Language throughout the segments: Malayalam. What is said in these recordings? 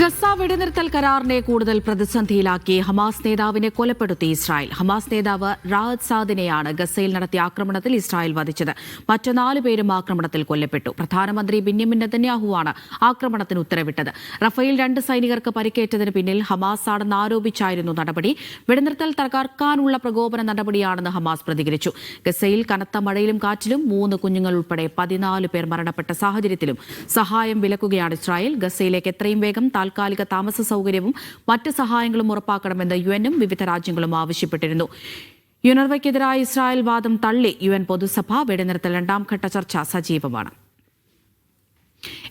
ഗസ വെടിനിർത്തൽ കരാറിനെ കൂടുതൽ പ്രതിസന്ധിയിലാക്കി ഹമാസ് നേതാവിനെ കൊലപ്പെടുത്തി ഇസ്രായേൽ. ഹമാസ് നേതാവ് റാഅദ് സാദിനെയാണ് ഗസയിൽ നടത്തിയ ആക്രമണത്തിൽ ഇസ്രായേൽ വധിച്ചത്. മറ്റ് 4 പേരും ആക്രമണത്തിൽ കൊല്ലപ്പെട്ടു. പ്രധാനമന്ത്രി ബെന്യാമിൻ നെതന്യാഹുവാണ് ആക്രമണത്തിന് ഉത്തരവിട്ടത്. റഫേൽ 2 സൈനികർക്ക് പരിക്കേറ്റതിന് പിന്നിൽ ഹമാസ് ആണെന്ന് ആരോപിച്ചായിരുന്നു നടപടി. വെടിനിർത്തൽ തകർക്കാനുള്ള പ്രകോപന നടപടിയാണെന്ന് ഹമാസ് പ്രതികരിച്ചു. ഗസയിൽ കനത്ത മഴയിലും കാറ്റിലും 3 കുഞ്ഞുങ്ങൾ ഉൾപ്പെടെ 14 പേർ മരണപ്പെട്ട സാഹചര്യത്തിലും സഹായം വിലക്കുകയാണ് ഇസ്രായേൽ. ഗസയിലേക്ക് എത്രയും വേഗം താൽക്കാലിക താമസ സൗകര്യവും മറ്റ് സഹായങ്ങളും ഉറപ്പാക്കണമെന്ന് യുഎനും വിവിധ രാജ്യങ്ങളും ആവശ്യപ്പെട്ടിരുന്നു. യുനർവയ്ക്കെതിരായ ഇസ്രായേൽ വാദം തള്ളി യുഎൻ പൊതുസഭ. വെടിനിർത്തൽ 2ാം ഘട്ട ചർച്ച സജീവമാണ്.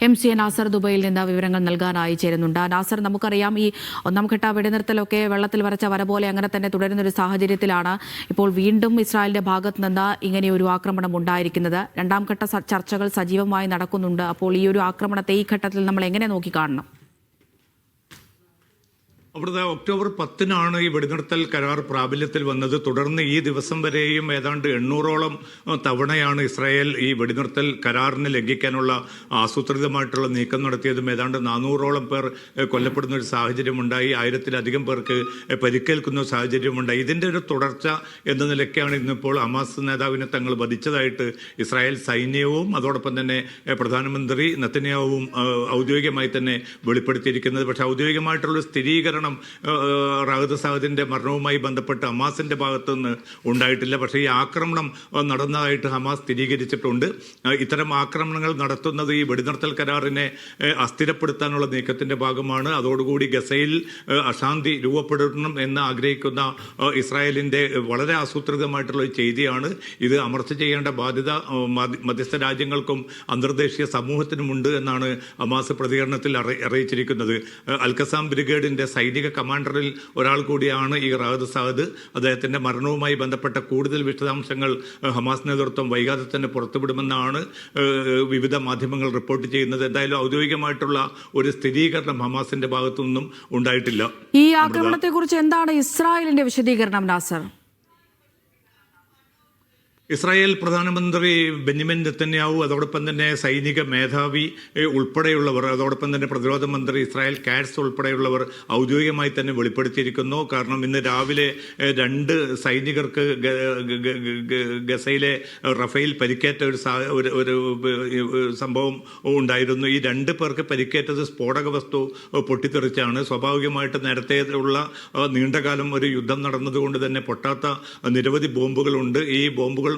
MC നാസർ ദുബൈയിൽ നിന്ന് വിവരങ്ങൾ നൽകാനായി ചേരുന്നുണ്ട്. നാസർ, നമുക്കറിയാം ഈ 1ാം ഘട്ട വെടിനിർത്തലൊക്കെ വെള്ളത്തിൽ വരച്ച വര പോലെ അങ്ങനെ തന്നെ തുടരുന്നൊരു സാഹചര്യത്തിലാണ് ഇപ്പോൾ വീണ്ടും ഇസ്രായേലിന്റെ ഭാഗത്ത് നിന്ന് ഇങ്ങനെയൊരു ആക്രമണം ഉണ്ടായിരിക്കുന്നത്. 2ാം ഘട്ട ചർച്ചകൾ സജീവമായി നടക്കുന്നുണ്ട്. അപ്പോൾ ഈ ഒരു ആക്രമണത്തെ ഈ ഘട്ടത്തിൽ നമ്മൾ എങ്ങനെ നോക്കിക്കാണണം? അവിടുത്തെ ഒക്ടോബർ 10-നാണ് ഈ വെടിനിർത്തൽ കരാർ പ്രാബല്യത്തിൽ വന്നത്. തുടർന്ന് ഈ ദിവസം വരെയും ഏതാണ്ട് 800ഓളം തവണയാണ് ഇസ്രായേൽ ഈ വെടിനിർത്തൽ കരാറിന് ലംഘിക്കാനുള്ള ആസൂത്രിതമായിട്ടുള്ള നീക്കം നടത്തിയതും ഏതാണ്ട് 400ഓളം പേർ കൊല്ലപ്പെടുന്ന ഒരു സാഹചര്യമുണ്ടായി. 1000-ലധികം പേർക്ക് പരിക്കേൽക്കുന്ന സാഹചര്യമുണ്ടായി. ഇതിൻ്റെ ഒരു തുടർച്ച എന്ന നിലയ്ക്കാണ് ഇന്നിപ്പോൾ ഹമാസ് നേതാവിനെ തങ്ങൾ വധിച്ചതായിട്ട് ഇസ്രായേൽ സൈന്യവും അതോടൊപ്പം തന്നെ പ്രധാനമന്ത്രി നെതന്യാഹുവും ഔദ്യോഗികമായി തന്നെ വെളിപ്പെടുത്തിയിരിക്കുന്നത്. പക്ഷേ ഔദ്യോഗികമായിട്ടുള്ള സ്ഥിരീകരണം റാഅദ് സാദിന്റെ മരണവുമായി ബന്ധപ്പെട്ട് ഹമാസിന്റെ ഭാഗത്തുനിന്ന് ഉണ്ടായിട്ടില്ല. പക്ഷേ ഈ ആക്രമണം നടന്നതായിട്ട് ഹമാസ് സ്ഥിരീകരിച്ചിട്ടുണ്ട്. ഇത്തരം ആക്രമണങ്ങൾ നടത്തുന്നത് ഈ വെടിനിർത്തൽ കരാറിനെ അസ്ഥിരപ്പെടുത്താനുള്ള നീക്കത്തിന്റെ ഭാഗമാണ്. അതോടുകൂടി ഗസയിൽ അശാന്തി രൂപപ്പെടണം എന്ന് ആഗ്രഹിക്കുന്ന ഇസ്രായേലിന്റെ വളരെ ആസൂത്രിതമായിട്ടുള്ള ഒരു ചെയ്തിയാണ് ഇത്. അമർച്ച ചെയ്യേണ്ട ബാധ്യത മധ്യസ്ഥ രാജ്യങ്ങൾക്കും അന്തർദേശീയ സമൂഹത്തിനുമുണ്ട് എന്നാണ് ഹമാസ് പ്രതികരണത്തിൽ അറിയിച്ചിരിക്കുന്നത്. അൽഖസാം ബ്രിഗേഡിന്റെ സൈനിക കമാൻഡറിൽ ഒരാൾ കൂടിയാണ് ഈ റാഅദ് സാദ്. അദ്ദേഹത്തിന്റെ മരണവുമായി ബന്ധപ്പെട്ട കൂടുതൽ വിശദാംശങ്ങൾ ഹമാസ് നേതൃത്വം വൈകാതെ തന്നെ പുറത്തുവിടുമെന്നാണ് വിവിധ മാധ്യമങ്ങൾ റിപ്പോർട്ട് ചെയ്യുന്നത്. എന്തായാലും ഔദ്യോഗികമായിട്ടുള്ള ഒരു സ്ഥിരീകരണം ഹമാസിന്റെ ഭാഗത്തുനിന്നും ഉണ്ടായിട്ടില്ല. ഈ ആക്രമണത്തെക്കുറിച്ച് എന്താണ് ഇസ്രായേലിന്റെ വിശദീകരണം, നാസർ? ഇസ്രായേൽ പ്രധാനമന്ത്രി ബെന്യാമിൻ നെതന്യാഹു അതോടൊപ്പം തന്നെ സൈനിക മേധാവി ഉൾപ്പെടെയുള്ളവർ, അതോടൊപ്പം തന്നെ പ്രതിരോധ മന്ത്രി ഇസ്രായേൽ കാറ്റ്സ് ഉൾപ്പെടെയുള്ളവർ ഔദ്യോഗികമായി തന്നെ വെളിപ്പെടുത്തിയിരിക്കുന്നു. കാരണം ഇന്ന് രാവിലെ 2 സൈനികർക്ക് ഗസയിലെ റഫേൽ പരിക്കേറ്റ ഒരു സംഭവം ഉണ്ടായിരുന്നു. ഈ 2 പേർക്ക് പരിക്കേറ്റത് സ്ഫോടക വസ്തു പൊട്ടിത്തെറിച്ചാണ്. സ്വാഭാവികമായിട്ട് നേരത്തെ ഉള്ള നീണ്ടകാലം ഒരു യുദ്ധം നടന്നതുകൊണ്ട് തന്നെ പൊട്ടാത്ത നിരവധി ബോംബുകളുണ്ട്. ഈ ബോംബുകൾ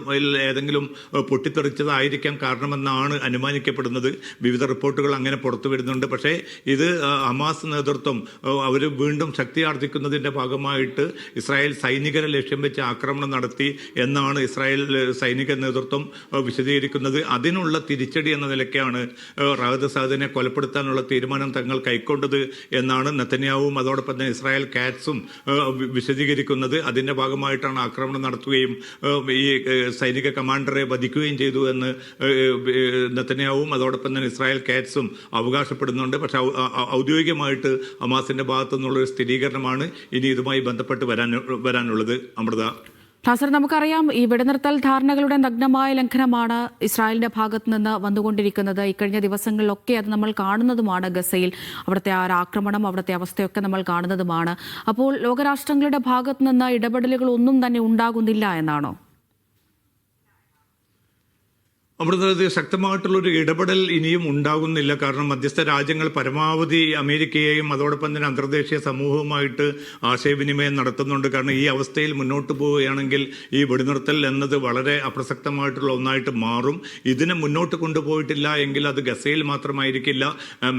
ഏതെങ്കിലും പൊട്ടിത്തെറിച്ചതായിരിക്കാം കാരണമെന്നാണ് അനുമാനിക്കപ്പെടുന്നത്. വിവിധ റിപ്പോർട്ടുകൾ അങ്ങനെ പുറത്തു വരുന്നുണ്ട്. പക്ഷേ ഇത് ഹമാസ് നേതൃത്വം അവർ വീണ്ടും ശക്തിയാർജിക്കുന്നതിൻ്റെ ഭാഗമായിട്ട് ഇസ്രായേൽ സൈനികരെ ലക്ഷ്യം വെച്ച് ആക്രമണം നടത്തി എന്നാണ് ഇസ്രായേൽ സൈനിക നേതൃത്വം വിശദീകരിക്കുന്നത്. അതിനുള്ള തിരിച്ചടി എന്ന നിലയ്ക്കാണ് റാഅദ് സാദിനെ കൊലപ്പെടുത്താനുള്ള തീരുമാനം തങ്ങൾ കൈക്കൊണ്ടത് എന്നാണ് നെതന്യാഹുവും അതോടൊപ്പം തന്നെ ഇസ്രായേൽ കാറ്റ്സും വിശദീകരിക്കുന്നത്. അതിൻ്റെ ഭാഗമായിട്ടാണ് ആക്രമണം നടത്തുകയും ഈ സൈനിക കമാൻഡറെ വധിക്കുകയും ചെയ്തു എന്ന് നെതന്യാഹുവും അതോടൊപ്പം തന്നെ ഇസ്രായേൽ കാറ്റ്സും അവകാശപ്പെടുന്നുണ്ട്. പക്ഷേ ഔദ്യോഗികമായിട്ട് ഹമാസിന്റെ ഭാഗത്തു നിന്നുള്ള ഒരു സ്ഥിരീകരണമാണ് ഇനി ഇതുമായി ബന്ധപ്പെട്ട് വരാനുള്ളത്. അമൃത, നാസർ, നമുക്കറിയാം ഈ വെടിനിർത്തൽ ധാരണകളുടെ നഗ്നമായ ലംഘനമാണ് ഇസ്രായേലിന്റെ ഭാഗത്ത് നിന്ന് വന്നുകൊണ്ടിരിക്കുന്നത്. ഇക്കഴിഞ്ഞ ദിവസങ്ങളിലൊക്കെ അത് നമ്മൾ കാണുന്നതുമാണ്. ഗസയിൽ അവിടുത്തെ ആ ആക്രമണം, അവിടുത്തെ അവസ്ഥയൊക്കെ നമ്മൾ കാണുന്നതുമാണ്. അപ്പോൾ ലോകരാഷ്ട്രങ്ങളുടെ ഭാഗത്ത് നിന്ന് ഇടപെടലുകൾ ഒന്നും തന്നെ ഉണ്ടാകുന്നില്ല എന്നാണോ? അവിടുത്തെ ശക്തമായിട്ടുള്ളൊരു ഇടപെടൽ ഇനിയും ഉണ്ടാകുന്നില്ല. കാരണം മധ്യസ്ഥ രാജ്യങ്ങൾ പരമാവധി അമേരിക്കയെയും അതോടൊപ്പം തന്നെ അന്തർദേശീയ സമൂഹവുമായിട്ട് ആശയവിനിമയം നടത്തുന്നുണ്ട്. കാരണം ഈ അവസ്ഥയിൽ മുന്നോട്ട് പോവുകയാണെങ്കിൽ ഈ വെടിനിർത്തൽ എന്നത് വളരെ അപ്രസക്തമായിട്ടുള്ള ഒന്നായിട്ട് മാറും. ഇതിനെ മുന്നോട്ട് കൊണ്ടുപോയിട്ടില്ല എങ്കിൽ അത് ഗസയിൽ മാത്രമായിരിക്കില്ല,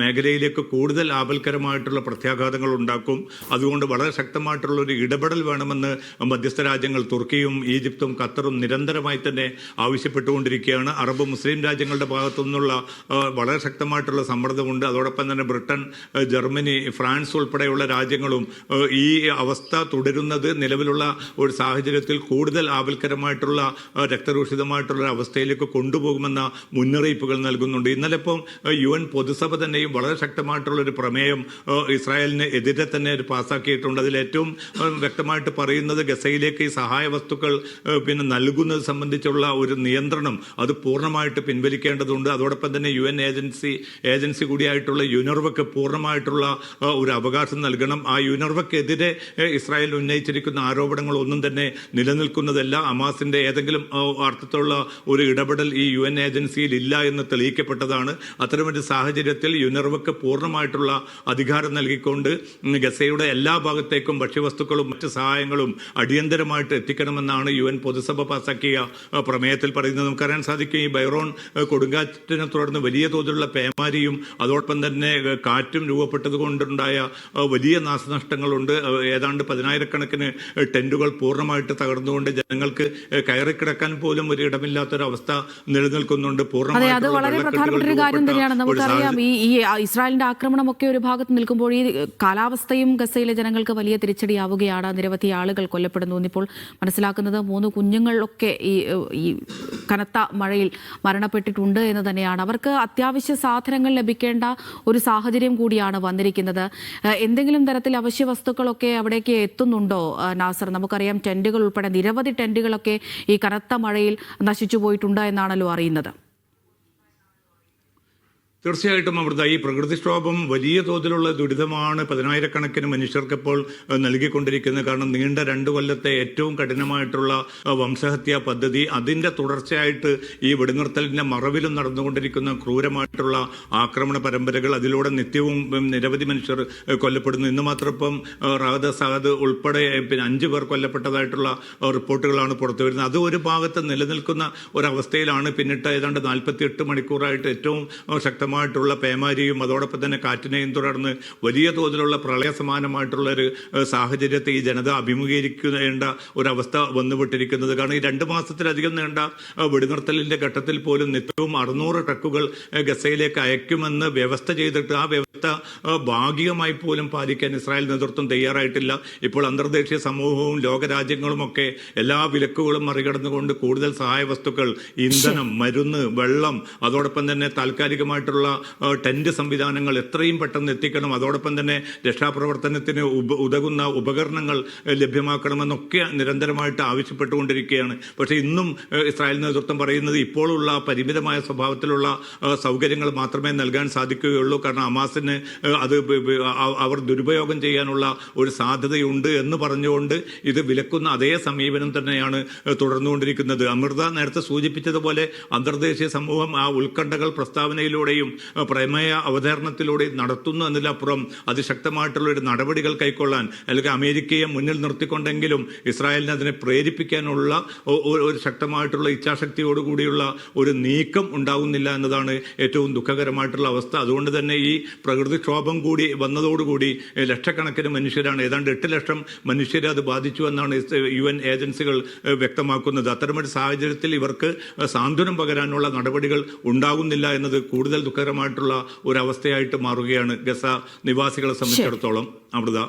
മേഖലയിലേക്ക് കൂടുതൽ ആപൽക്കരമായിട്ടുള്ള പ്രത്യാഘാതങ്ങൾ ഉണ്ടാക്കും. അതുകൊണ്ട് വളരെ ശക്തമായിട്ടുള്ളൊരു ഇടപെടൽ വേണമെന്ന് മധ്യസ്ഥ രാജ്യങ്ങൾ തുർക്കിയും ഈജിപ്തും ഖത്തറും നിരന്തരമായി തന്നെ ആവശ്യപ്പെട്ടുകൊണ്ടിരിക്കുകയാണ്. അറബ് മുസ്ലിം രാജ്യങ്ങളുടെ ഭാഗത്തു നിന്നുള്ള വളരെ ശക്തമായിട്ടുള്ള സമ്മർദ്ദമുണ്ട്. അതോടൊപ്പം തന്നെ ബ്രിട്ടൻ, ജർമ്മനി, ഫ്രാൻസ് ഉൾപ്പെടെയുള്ള രാജ്യങ്ങളും ഈ അവസ്ഥ തുടരുന്നത് നിലവിലുള്ള ഒരു സാഹചര്യത്തിൽ കൂടുതൽ ആപൽക്കരമായിട്ടുള്ള രക്തരൂഷിതമായിട്ടുള്ള അവസ്ഥയിലേക്ക് കൊണ്ടുപോകുമെന്ന മുന്നറിയിപ്പുകൾ നൽകുന്നുണ്ട്. ഇന്നലെ ഇപ്പം UN പൊതുസഭ തന്നെയും വളരെ ശക്തമായിട്ടുള്ള ഒരു പ്രമേയം ഇസ്രായേലിന് എതിരെ തന്നെ പാസ്സാക്കിയിട്ടുണ്ട്. അതിൽ ഏറ്റവും വ്യക്തമായിട്ട് പറയുന്നത് ഗസയിലേക്ക് ഈ സഹായ വസ്തുക്കൾ നൽകുന്നത് സംബന്ധിച്ചുള്ള ഒരു നിയന്ത്രണം അത് പൂർണ്ണമായിട്ട് പിൻവലിക്കേണ്ടതുണ്ട്. അതോടൊപ്പം തന്നെ UN ഏജൻസി കൂടിയായിട്ടുള്ള യുനെർവയ്ക്ക് പൂർണ്ണമായിട്ടുള്ള ഒരു അവകാശം നൽകണം. ആ യുനെർവയ്ക്കെതിരെ ഇസ്രായേൽ ഉന്നയിച്ചിരിക്കുന്ന ആരോപണങ്ങളൊന്നും തന്നെ നിലനിൽക്കുന്നതല്ല. ഹമാസിന്റെ ഏതെങ്കിലും അർത്ഥത്തിലുള്ള ഒരു ഇടപെടൽ ഈ UN ഏജൻസിയിൽ ഇല്ല എന്ന് തെളിയിക്കപ്പെട്ടതാണ്. അത്തരമൊരു സാഹചര്യത്തിൽ യുനെർവയ്ക്ക് പൂർണ്ണമായിട്ടുള്ള അധികാരം നൽകിക്കൊണ്ട് ഗസയുടെ എല്ലാ ഭാഗത്തേക്കും ഭക്ഷ്യവസ്തുക്കളും മറ്റ് സഹായങ്ങളും അടിയന്തരമായിട്ട് എത്തിക്കണമെന്നാണ് UN പൊതുസഭ പാസാക്കിയ പ്രമേയത്തിൽ പറയുന്നത്. നമുക്കറിയാൻ സാധിക്കും, ഈ ബൈറോൺ കൊടുങ്കാറ്റിനെ തുടർന്ന് വലിയ തോതിലുള്ള പേമാരിയും അതോടൊപ്പം തന്നെ കാറ്റും രൂപപ്പെട്ടത് കൊണ്ടുണ്ടായ വലിയ നാശനഷ്ടങ്ങളുണ്ട്. ഏതാണ്ട് 10,000-കണക്കിന് ടെന്റുകൾ പൂർണ്ണമായിട്ട് തകർന്നുകൊണ്ട് ജനങ്ങൾക്ക് കയറിക്കിടക്കാൻ പോലും ഒരു ഇടമില്ലാത്തൊരവസ്ഥ നിലനിൽക്കുന്നുണ്ട്. അത് വളരെ പ്രധാനപ്പെട്ട ഒരു കാര്യം തന്നെയാണ്. നമുക്കറിയാം, ഈ ഇസ്രായേലിന്റെ ആക്രമണമൊക്കെ ഒരു ഭാഗത്ത് നിൽക്കുമ്പോൾ ഈ കാലാവസ്ഥയും ഗസയിലെ ജനങ്ങൾക്ക് വലിയ തിരിച്ചടിയാവുകയാണ്. നിരവധി ആളുകൾ കൊല്ലപ്പെടുന്നു. ഇപ്പോൾ മനസ്സിലാക്കുന്നത് 3 കുഞ്ഞുങ്ങളൊക്കെ ഈ കനത്ത മഴയിൽ മരണപ്പെട്ടിട്ടുണ്ട് എന്ന് തന്നെയാണ്. അവർക്ക് അത്യാവശ്യ സാധനങ്ങൾ ലഭിക്കേണ്ട ഒരു സാഹചര്യം കൂടിയാണ് വന്നിരിക്കുന്നത്. എന്തെങ്കിലും തരത്തിൽ അവശ്യ വസ്തുക്കളൊക്കെ അവിടേക്ക് എത്തുന്നുണ്ടോ നാസർ? നമുക്കറിയാം, ടെന്റുകൾ ഉൾപ്പെടെ നിരവധി ടെന്റുകളൊക്കെ ഈ കനത്ത മഴയിൽ നശിച്ചു പോയിട്ടുണ്ട് എന്നാണല്ലോ അറിയുന്നത്. തീർച്ചയായിട്ടും അമൃത, ഈ പ്രകൃതിക്ഷോഭം വലിയ തോതിലുള്ള ദുരിതമാണ് 10,000-കണക്കിന് മനുഷ്യർക്കിപ്പോൾ നൽകിക്കൊണ്ടിരിക്കുന്നത്. കാരണം നീണ്ട 2 കൊല്ലത്തെ ഏറ്റവും കഠിനമായിട്ടുള്ള വംശഹത്യാ പദ്ധതി, അതിന്റെ തുടർച്ചയായിട്ട് ഈ വെടിനിർത്തലിന്റെ മറവിലും നടന്നുകൊണ്ടിരിക്കുന്ന ക്രൂരമായിട്ടുള്ള ആക്രമണ പരമ്പരകൾ, അതിലൂടെ നിത്യവും നിരവധി മനുഷ്യർ കൊല്ലപ്പെടുന്നു. ഇന്ന് മാത്രം ഇപ്പം റാദ സാദ് ഉൾപ്പെടെ 5 പേർ കൊല്ലപ്പെട്ടതായിട്ടുള്ള റിപ്പോർട്ടുകളാണ് പുറത്തു വരുന്നത്. അത് ഒരു ഭാഗത്ത് നിലനിൽക്കുന്ന ഒരവസ്ഥയിലാണ് പിന്നിട്ട് ഏതാണ്ട് 48 മണിക്കൂറായിട്ട് ഏറ്റവും ശക്തമായിട്ടുള്ള പേമാരിയും അതോടൊപ്പം തന്നെ കാറ്റിനെയും തുടർന്ന് വലിയ തോതിലുള്ള പ്രളയ സമാനമായിട്ടുള്ള ഒരു സാഹചര്യത്തെ ഈ ജനത അഭിമുഖീകരിക്കേണ്ട ഒരവസ്ഥ വന്നുപെട്ടിരിക്കുന്നത്. കാരണം ഈ 2 മാസത്തിലധികം നീണ്ട വെടിനിർത്തലിന്റെ ഘട്ടത്തിൽ പോലും നിത്യവും 600 ട്രക്കുകൾ ഗസയിലേക്ക് അയക്കുമെന്ന് വ്യവസ്ഥ ചെയ്തിട്ട് ആ വ്യവസ്ഥ ഭാഗികമായി പോലും പാലിക്കാൻ ഇസ്രായേൽ നേതൃത്വം തയ്യാറായിട്ടില്ല. ഇപ്പോൾ അന്തർദേശീയ സമൂഹവും ലോകരാജ്യങ്ങളുമൊക്കെ എല്ലാ വിലക്കുകളും മറികടന്നുകൊണ്ട് കൂടുതൽ സഹായ വസ്തുക്കൾ, ഇന്ധനം, മരുന്ന്, വെള്ളം, അതോടൊപ്പം തന്നെ താൽക്കാലികമായിട്ടുള്ള ടെന്റ് സംവിധാനങ്ങൾ എത്രയും പെട്ടെന്ന് എത്തിക്കണം. അതോടൊപ്പം തന്നെ രക്ഷാപ്രവർത്തനത്തിന് ഉതകുന്ന ഉപകരണങ്ങൾ ലഭ്യമാക്കണമെന്നൊക്കെ നിരന്തരമായിട്ട് ആവശ്യപ്പെട്ടുകൊണ്ടിരിക്കുകയാണ്. പക്ഷേ ഇന്നും ഇസ്രായേൽ നേതൃത്വം പറയുന്നത് ഇപ്പോഴുള്ള പരിമിതമായ സ്വഭാവത്തിലുള്ള സൗകര്യങ്ങൾ മാത്രമേ നൽകാൻ സാധിക്കുകയുള്ളൂ. കാരണം ഹമാസിന് അത് അവർ ദുരുപയോഗം ചെയ്യാനുള്ള ഒരു സാധ്യതയുണ്ട് എന്ന് പറഞ്ഞുകൊണ്ട് ഇത് വിലക്കുന്ന അതേ സമീപനം തന്നെയാണ് തുടർന്നുകൊണ്ടിരിക്കുന്നത്. അമൃത നേരത്തെ സൂചിപ്പിച്ചതുപോലെ അന്തർദേശീയ സമൂഹം ആ ഉത്കണ്ഠകൾ പ്രസ്താവനയിലൂടെയും പ്രമേയ അവതരണത്തിലൂടെയും നടത്തുന്നു എന്നതിലപ്പുറം അതിശക്തമായിട്ടുള്ള ഒരു നടപടികൾ കൈക്കൊള്ളാൻ, അല്ലെങ്കിൽ അമേരിക്കയെ മുന്നിൽ നിർത്തിക്കൊണ്ടെങ്കിലും ഇസ്രായേലിനെ അതിനെ പ്രേരിപ്പിക്കാനുള്ള ഒരു ശക്തമായിട്ടുള്ള ഇച്ഛാശക്തിയോടുകൂടിയുള്ള ഒരു നീക്കം ഉണ്ടാകുന്നില്ല എന്നതാണ് ഏറ്റവും ദുഃഖകരമായിട്ടുള്ള അവസ്ഥ. അതുകൊണ്ട് തന്നെ ഈ പ്രകൃതിക്ഷോഭം കൂടി വന്നതോടുകൂടി ലക്ഷക്കണക്കിന് മനുഷ്യരാണ്, ഏതാണ്ട് 8 ലക്ഷം മനുഷ്യരെ അത് ബാധിച്ചു എന്നാണ് UN ഏജൻസികൾ വ്യക്തമാക്കുന്നത്. അത്തരമൊരു സാഹചര്യത്തിൽ ഇവർക്ക് സാന്ത്വനം പകരാനുള്ള നടപടികൾ ഉണ്ടാകുന്നില്ല എന്നത് കൂടുതൽ ദുഃഖകരമായിട്ടുള്ള ഒരു അവസ്ഥയായിട്ട് മാറുകയാണ് ഗസ നിവാസികളെ സംബന്ധിച്ചിടത്തോളം. അമൃത.